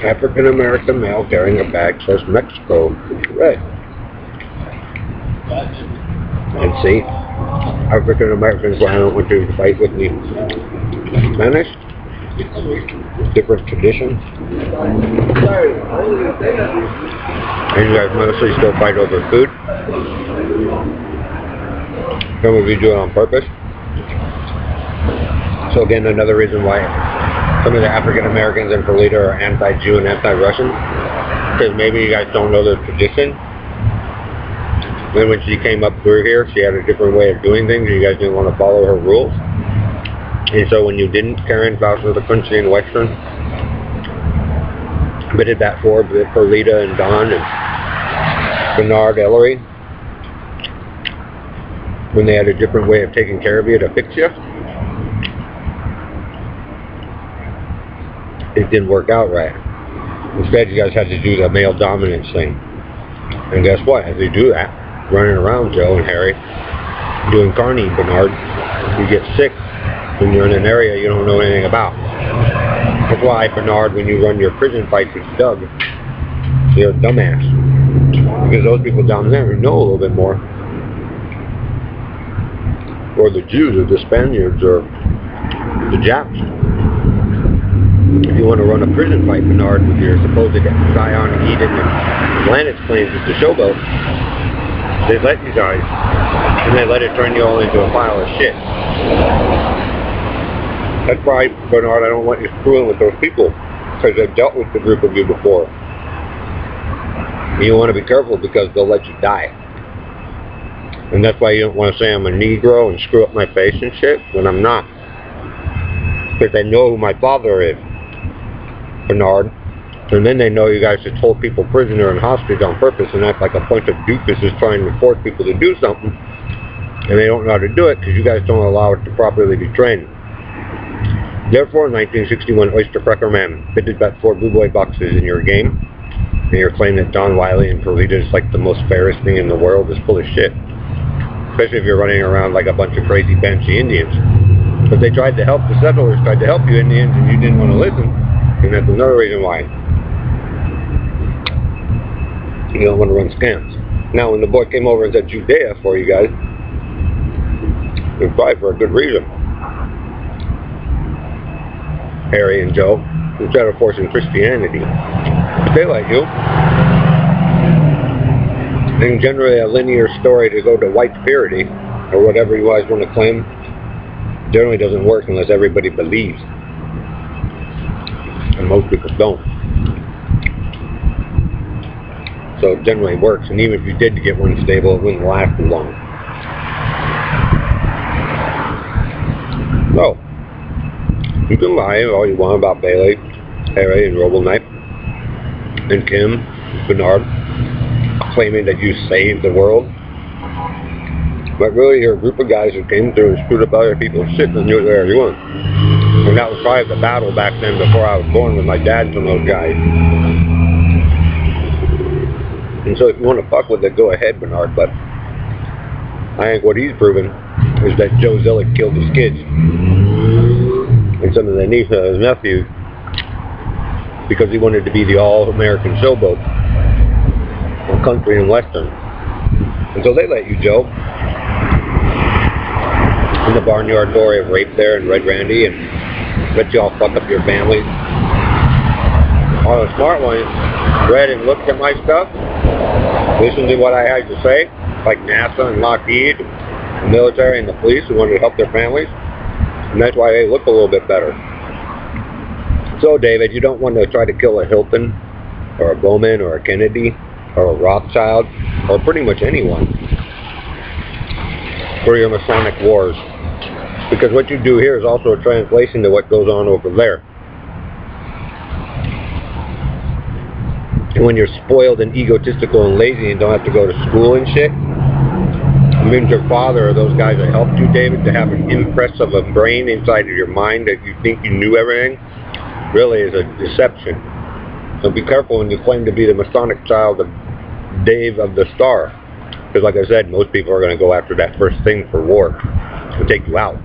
African American male carrying a bag says Mexico. Red. And see, African Americans want to fight with me. Spanish, different tradition. And you guys mostly still fight over food. Some of you do it on purpose. So again, another reason why some of the African Americans in Toledo are anti-Jew and anti-Russian, because maybe you guys don't know the tradition. Then when she came up through here, she had a different way of doing things. You guys didn't want to follow her rules. And so when you didn't, Karen vouched for the country in Western, but did that for Lita and Don and Bernard Ellery, when they had a different way of taking care of you to fix you, it didn't work out right. Instead, you guys had to do the male dominance thing. And guess what? As you do that, running around, Joe and Harry, doing carny, Bernard, you get sick when you're in an area you don't know anything about. That's why, Bernard, when you run your prison fights with Doug, you're a dumbass. Because those people down there who know a little bit more, or the Jews, or the Spaniards, or the Japs. If you want to run a prison fight, Bernard, with your supposed Zion, Eden, and Atlantis claims it's a showboat, they let you guys, and they let it turn you all into a pile of shit. That's why, Bernard, I don't want you screwing with those people, because I've dealt with the group of you before. You want to be careful because they'll let you die. And that's why you don't want to say I'm a Negro and screw up my face and shit when I'm not. Because they know who my father is, Bernard. And then they know you guys just hold people prisoner and hostage on purpose and act like a bunch of doofuses trying to force people to do something. And they don't know how to do it because you guys don't allow it to properly be trained. Therefore, 1961 Oyster Cracker Man fitted about 4 Blue Boy boxes in your game. And you're claiming that Don Wiley and Perlita is like the most fairest thing in the world is full of shit. Especially if you're running around like a bunch of crazy fancy Indians. But they tried to help, the settlers tried to help you Indians, and you didn't want to listen. And that's another reason why you don't want to run scams. Now, when the boy came over and said Judea for you guys, it was probably for a good reason. Harry and Joe, instead of forcing Christianity, they like you. And generally a linear story to go to white purity, or whatever you guys want to claim, generally doesn't work unless everybody believes. And most people don't. So it generally works, and even if you did get one stable, it wouldn't last too long. So, you can lie all you want about Bailey, Harry, and Robo Knight, and Kim, Bernard, claiming that you saved the world. But really, you're a group of guys who came through and screwed up other people's shit and knew whatever you want. And that was probably the battle back then before I was born with my dad from those guys. And so if you want to fuck with it, go ahead, Bernard, but I think what he's proven is that Joe Zillick killed his kids and some of the niece of his nephews because he wanted to be the all-American showboat of country and western. And so they let you, Joe, in the barnyard story of rape there and Red Randy, and let you all fuck up your families. All the smart ones read and looked at my stuff, listened to what I had to say, like NASA and Lockheed, the military and the police who wanted to help their families, and that's why they look a little bit better. So, David, you don't want to try to kill a Hilton, or a Bowman, or a Kennedy, or a Rothschild, or pretty much anyone for your Masonic wars. Because what you do here is also a translation to what goes on over there. And when you're spoiled and egotistical and lazy and don't have to go to school and shit, it means your father or those guys that helped you, David, to have an impress of a brain inside of your mind that you think you knew everything, really is a deception. So be careful when you claim to be the Masonic child of Dave of the Star. Because like I said, most people are going to go after that first thing for war and take you out.